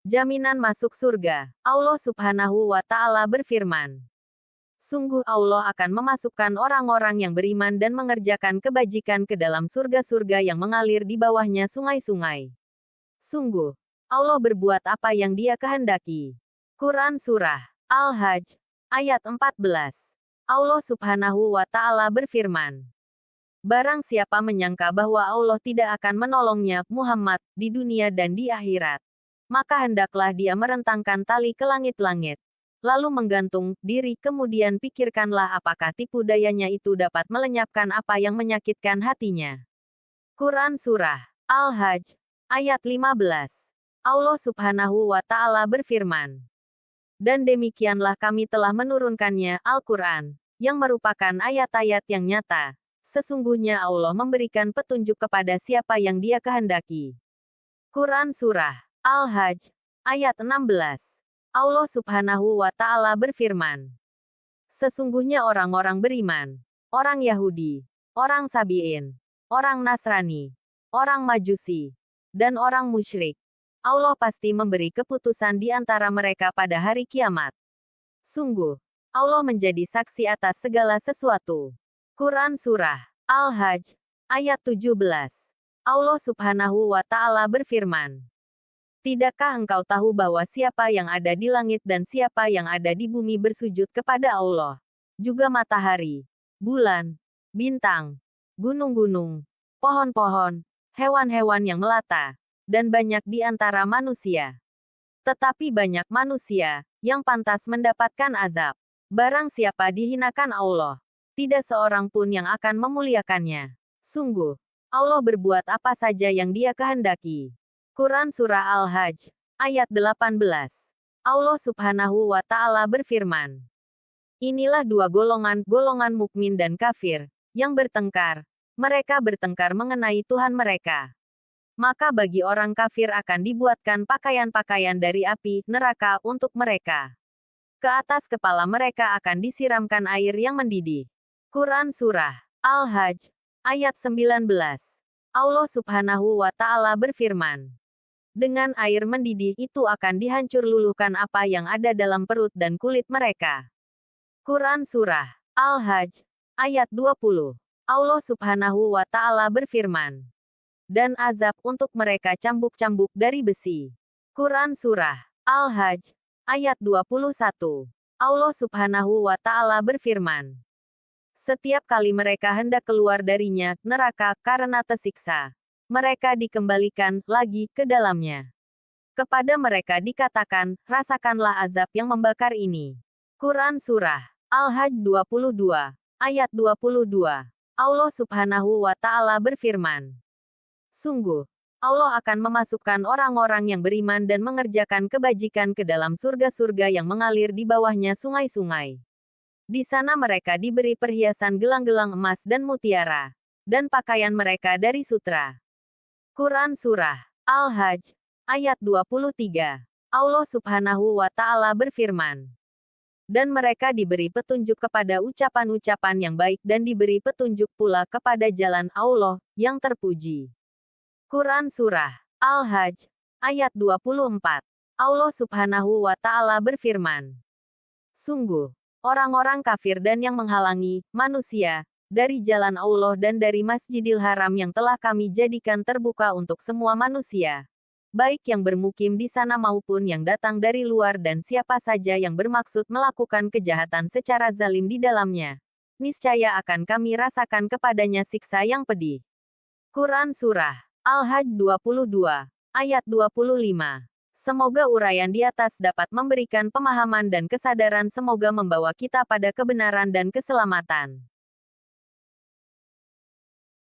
Jaminan masuk surga. Allah Subhanahu wa Ta'ala berfirman, sungguh Allah akan memasukkan orang-orang yang beriman dan mengerjakan kebajikan ke dalam surga-surga yang mengalir di bawahnya sungai-sungai. Sungguh, Allah berbuat apa yang Dia kehendaki. Quran Surah Al-Hajj, ayat 14. Allah Subhanahu wa Ta'ala berfirman, barang siapa menyangka bahwa Allah tidak akan menolongnya, Muhammad, di dunia dan di akhirat, maka hendaklah dia merentangkan tali ke langit-langit, lalu menggantung diri, kemudian pikirkanlah apakah tipu dayanya itu dapat melenyapkan apa yang menyakitkan hatinya. Quran Surah Al-Hajj, ayat 15. Allah Subhanahu wa Ta'ala berfirman, dan demikianlah kami telah menurunkannya, Al-Quran, yang merupakan ayat-ayat yang nyata. Sesungguhnya Allah memberikan petunjuk kepada siapa yang Dia kehendaki. Quran Surah Al-Hajj, ayat 16. Allah Subhanahu wa Ta'ala berfirman, sesungguhnya orang-orang beriman, orang Yahudi, orang Sabi'in, orang Nasrani, orang Majusi, dan orang musyrik, Allah pasti memberi keputusan di antara mereka pada hari kiamat. Sungguh, Allah menjadi saksi atas segala sesuatu. Quran Surah Al-Hajj, ayat 17. Allah Subhanahu wa Ta'ala berfirman, tidakkah engkau tahu bahwa siapa yang ada di langit dan siapa yang ada di bumi bersujud kepada Allah, juga matahari, bulan, bintang, gunung-gunung, pohon-pohon, hewan-hewan yang melata, dan banyak di antara manusia. Tetapi banyak manusia yang pantas mendapatkan azab. Barang siapa dihinakan Allah, tidak seorang pun yang akan memuliakannya. Sungguh, Allah berbuat apa saja yang Dia kehendaki. Quran Surah Al-Hajj, ayat 18. Allah Subhanahu wa Ta'ala berfirman, inilah dua golongan mukmin dan kafir, yang bertengkar. Mereka bertengkar mengenai Tuhan mereka. Maka bagi orang kafir akan dibuatkan pakaian-pakaian dari api neraka untuk mereka. Ke atas kepala mereka akan disiramkan air yang mendidih. Quran Surah Al-Hajj, ayat 19. Allah Subhanahu wa Ta'ala berfirman, dengan air mendidih itu akan dihancur luluhkan apa yang ada dalam perut dan kulit mereka. Quran Surah Al-Hajj, ayat 20. Allah Subhanahu wa Ta'ala berfirman, dan azab untuk mereka cambuk-cambuk dari besi. Quran Surah Al-Hajj, ayat 21. Allah Subhanahu wa Ta'ala berfirman, setiap kali mereka hendak keluar darinya, neraka, karena tersiksa, mereka dikembalikan lagi ke dalamnya. Kepada mereka dikatakan, rasakanlah azab yang membakar ini. Quran Surah Al-Hajj 22, ayat 22. Allah Subhanahu wa Ta'ala berfirman, sungguh, Allah akan memasukkan orang-orang yang beriman dan mengerjakan kebajikan ke dalam surga-surga yang mengalir di bawahnya sungai-sungai. Di sana mereka diberi perhiasan gelang-gelang emas dan mutiara, dan pakaian mereka dari sutra. Quran Surah Al-Hajj, ayat 23. Allah Subhanahu wa Ta'ala berfirman, dan mereka diberi petunjuk kepada ucapan-ucapan yang baik dan diberi petunjuk pula kepada jalan Allah yang terpuji. Quran Surah Al-Hajj, ayat 24. Allah Subhanahu wa Ta'ala berfirman, sungguh, orang-orang kafir dan yang menghalangi manusia dari jalan Allah dan dari Masjidil Haram yang telah kami jadikan terbuka untuk semua manusia, baik yang bermukim di sana maupun yang datang dari luar, dan siapa saja yang bermaksud melakukan kejahatan secara zalim di dalamnya, niscaya akan kami rasakan kepadanya siksa yang pedih. Quran Surah Al-Hajj 22, ayat 25. Semoga uraian di atas dapat memberikan pemahaman dan kesadaran, semoga membawa kita pada kebenaran dan keselamatan.